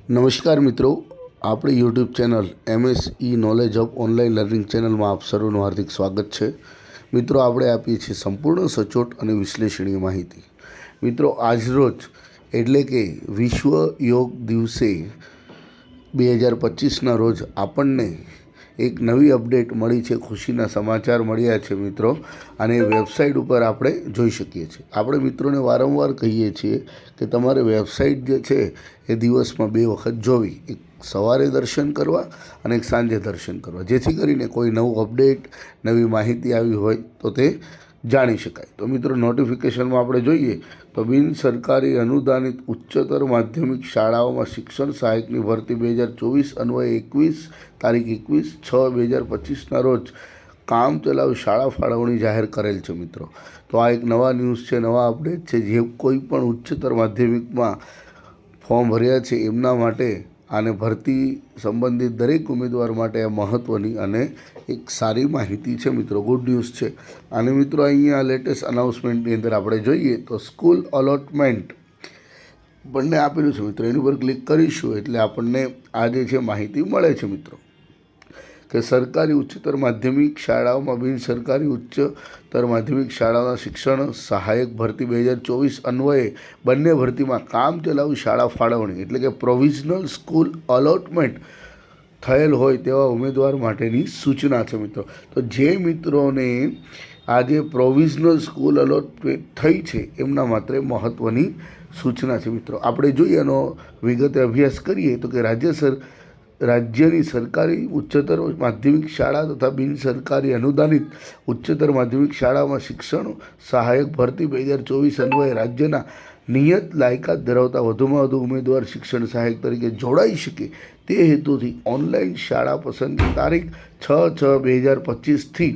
નમસ્કાર મિત્રો, આપણી YouTube channel MSE knowledge of online learning ચેનલમાં આપ સર્વનું હાર્દિક સ્વાગત છે। મિત્રો, આપણે આપીએ છીએ સંપૂર્ણ સચોટ અને વિશ્લેષણીય માહિતી। મિત્રો, આજરોજ એટલે કે વિશ્વ યોગ દિવસે 2025ના રોજ આપણને એક નવી અપડેટ મળી છે, ખુશીના સમાચાર મળ્યા છે મિત્રો। અને વેબસાઇટ ઉપર આપણે જોઈ શકીએ છીએ। આપણે મિત્રોને વારંવાર કહીએ છીએ કે તમારે વેબસાઇટ જે છે એ દિવસમાં 2 વખત જોવી, એક સવારે દર્શન કરવા અને એક સાંજે દર્શન કરવા, જેથી કરીને કોઈ નવું અપડેટ, નવી માહિતી આવી હોય તો તે જાણી શકાય। તો મિત્રો, નોટિફિકેશનમાં આપણે જોઈએ તો બિન સરકારી અનુદાનિત ઉચ્ચતર માધ્યમિક શાળાઓમાં શિક્ષણ સહાયકની ભરતી 2024 અન્વયે 21 તારીખ 21/6/2025ના રોજ કામ ચલાવ શાળા ફાળવણી જાહેર કરેલ છે મિત્રો। તો આ એક નવા ન્યૂઝ છે, નવા અપડેટ છે। જે કોઈ પણ ઉચ્ચતર માધ્યમિકમાં ફોર્મ ભર્યા છે એમના માટે અને ભરતી સંબંધિત દરેક ઉમેદવાર માટે આ મહત્ત્વની અને એક સારી માહિતી છે મિત્રો, ગુડ ન્યૂઝ છે। અને મિત્રો, અહીંયા લેટેસ્ટ અનાઉન્સમેન્ટની અંદર આપણે જોઈએ તો સ્કૂલ અલોટમેન્ટ બંને આપેલું છે મિત્રો। એની પર ક્લિક કરીશું એટલે આપણને આ જે છે માહિતી મળે છે મિત્રો કે સરકારી ઉચ્ચતર માધ્યમિક શાળાઓમાં બિન સરકારી ઉચ્ચતર માધ્યમિક શાળાઓના શિક્ષણ સહાયક ભરતી 2024 અન્વયે બંને ભરતીમાં કામ ચલાઉ શાળા ફાળવણી એટલે કે પ્રોવિઝનલ સ્કૂલ અલોટમેન્ટ થયેલ હોય તેવા ઉમેદવાર માટેની સૂચના છે મિત્રો। તો જે મિત્રોને આજે પ્રોવિઝનલ સ્કૂલ અલોટમેન્ટ થઈ છે એમના માટે મહત્ત્વની સૂચના છે મિત્રો। આપણે જોઈએ એનો વિગતે અભ્યાસ કરીએ તો કે રાજ્યની સરકારી ઉચ્ચતર માધ્યમિક શાળા તથા બિન સરકારી અનુદાનિત ઉચ્ચતર માધ્યમિક શાળામાં શિક્ષણ સહાયક ભરતી 2024 અન્વયે રાજ્યના નિયત લાયકાત ધરાવતા વધુમાં વધુ ઉમેદવાર શિક્ષણ સહાયક તરીકે જોડાઈ શકે તે હેતુથી ઓનલાઈન શાળા પસંદગી તારીખ 6/6/2025થી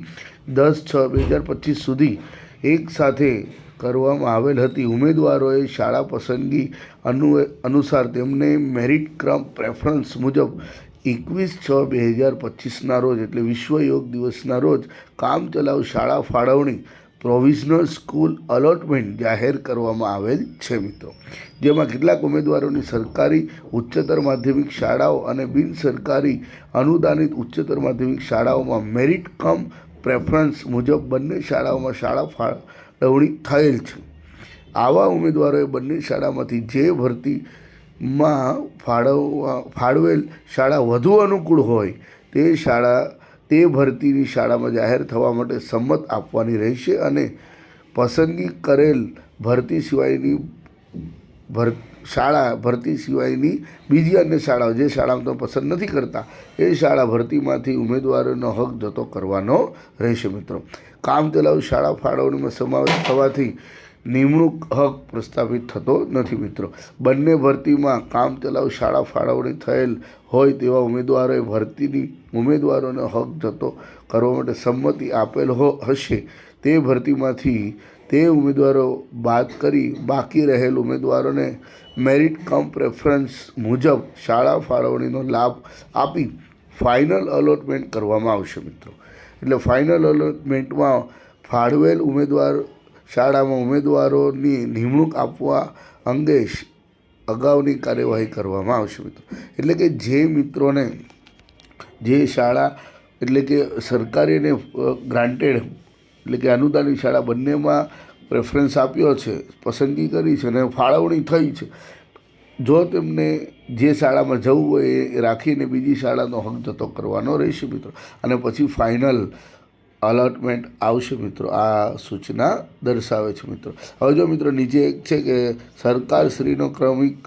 10/6/2025 સુધી એક સાથે કરવામાં આવેલ હતી। ઉમેદવારોએ શાળા પસંદગી અનુસાર તેમને મેરિટ ક્રમ પ્રેફરન્સ મુજબ 21/6/2025ના રોજ એટલે વિશ્વ યોગ દિવસના રોજ કામ ચલાઉ શાળા ફાળવણી પ્રોવિઝનલ સ્કૂલ અલોટમેન્ટ જાહેર કરવામાં આવેલ છે મિત્રો। જેમાં કેટલાક ઉમેદવારોની સરકારી ઉચ્ચતર માધ્યમિક શાળાઓ અને બિન સરકારી અનુદાનિત ઉચ્ચતર માધ્યમિક શાળાઓમાં મેરિટ કમ પ્રેફરન્સ મુજબ બંને શાળાઓમાં શાળા ફાળવણી થયેલ છે। આવા ઉમેદવારોએ બંને શાળામાંથી જે ભરતીમાં ફાળવેલ શાળા વધુ અનુકૂળ હોય તે ભરતીની શાળામાં જાહેર થવા માટે સંમત આપવાની રહેશે અને પસંદગી કરેલ ભરતી સિવાયની બીજી અન્ય શાળાઓ, જે શાળામાં તમે પસંદ નથી કરતા એ શાળા ભરતીમાંથી ઉમેદવારોનો હક જતો કરવાનો રહેશે મિત્રો। કામ ચલાઉ શાળા ફાળવણીમાં સમાવેશ થવાથી નિમણૂક હક પ્રસ્થાપિત થતો નથી મિત્રો। બંને ભરતીમાં કામ ચલાઉ શાળા ફાળવણી થયેલ હોય તેવા ઉમેદવારોએ ભરતીની ઉમેદવારોનો હક જતો કરવા માટે સંમતિ આપેલ હશે તે ભરતીમાંથી તે ઉમેદવારો બાદ કરી બાકી રહેલ ઉમેદવારોને મેરિટ કમ પ્રેફરન્સ મુજબ શાળા ફાળવણીનો લાભ આપી ફાઇનલ અલોટમેન્ટ કરવામાં આવશે મિત્રો। એટલે ફાઇનલ અલોટમેન્ટમાં ફાળવેલ શાળામાં ઉમેદવારોની નિમણૂક આપવા અંગે અગાઉની કાર્યવાહી કરવામાં આવશે મિત્રો। એટલે કે જે મિત્રોને જે શાળા એટલે કે સરકારી અને ગ્રાન્ટેડ એટલે કે અનુદાનિત શાળા બંનેમાં પ્રેફરન્સ આપ્યો છે, પસંદગી કરી છે અને ફાળવણી થઈ છે, જો તેમને જે શાળામાં જવું હોય એ રાખીને બીજી શાળાનો હક જતો કરવાનો રહેશે મિત્રો। અને પછી ફાઇનલ અલોટમેન્ટ આવશે મિત્રો, આ સૂચના દર્શાવે છે મિત્રો। હવે જો મિત્રો, નીચે એક છે કે સરકારશ્રીનો ક્રમિક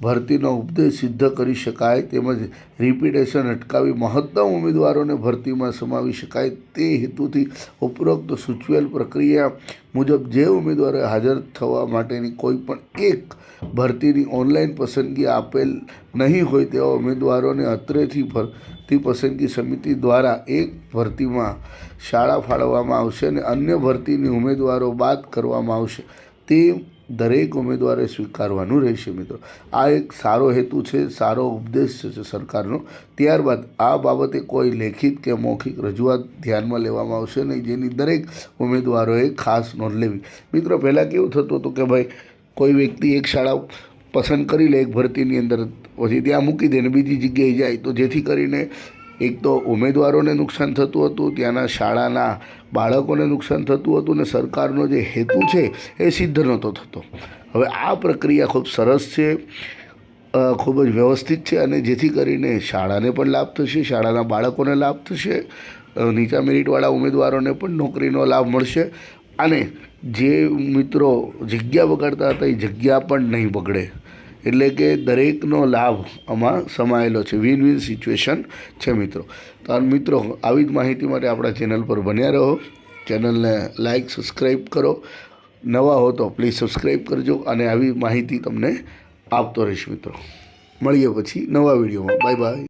ભરતીનો ઉપદેશ સિદ્ધ કરી શકાય તેમજ રિપીટેશન અટકાવી મહત્તમ ઉમેદવારોને ભરતીમાં સમાવી શકાય તે હેતુથી ઉપરોક્ત સૂચવેલ પ્રક્રિયા મુજબ જે ઉમેદવારોએ હાજર થવા માટેની કોઈ પણ એક ભરતીની ઓનલાઈન પસંદગી આપેલ નહીં હોય તેવા ઉમેદવારોને અત્રેથી ભરતી પસંદગી સમિતિ દ્વારા એક ભરતીમાં શાળા ફાળવવામાં આવશે અને અન્ય ભરતીની ઉમેદવારો બાદ કરવામાં આવશે તે દરેક ઉમેદવારે સ્વીકારવાનું રહેશે મિત્રો। આ એક સારો હેતુ છે, સારો ઉપદેશ છે સરકારનો। ત્યારબાદ આ બાબતે કોઈ લેખિત કે મૌખિક રજૂઆત ધ્યાનમાં લેવામાં આવશે નહીં, જેની દરેક ઉમેદવારોએ ખાસ નોંધ લેવી મિત્રો। પહેલાં કેવું થતું હતું કે ભાઈ કોઈ વ્યક્તિ એક શાળા પસંદ કરી લે એક ભરતીની અંદર, પછી ત્યાં મૂકી દે ને બીજી જગ્યાએ જાય, તો જેથી કરીને એક તો ઉમેદવારોને નુકસાન થતું હતું, ત્યાંના શાળાના બાળકોને નુકસાન થતું હતું, ને સરકારનો જે હેતુ છે એ સિદ્ધ નહોતો થતો. હવે આ પ્રક્રિયા ખૂબ સરસ છે, ખૂબ જ વ્યવસ્થિત છે, અને જેથી કરીને શાળાને પણ લાભ થશે, શાળાના બાળકોને લાભ થશે, નીચા મેરિટવાળા ઉમેદવારોને પણ નોકરીનો લાભ મળશે, અને જે મિત્રો જગ્યા બગાડતા હતા એ જગ્યા પણ નહીં બગડે. એટલે કે દરેકનો લાભ આમાં સમાયેલો છે. વિન વિન સિચ્યુએશન છે મિત્રો. તો મિત્રો આવી જ માહિતી માટે આપણા ચેનલ પર બન્યા રહો. ચેનલને લાઇક સબસ્ક્રાઈબ કરો. નવા હો તો પ્લીઝ સબસ્ક્રાઈબ કરજો, અને આવી માહિતી તમને આપતો રહીશ મિત્રો. મળીએ પછી નવા વિડીયોમાં. Bye bye.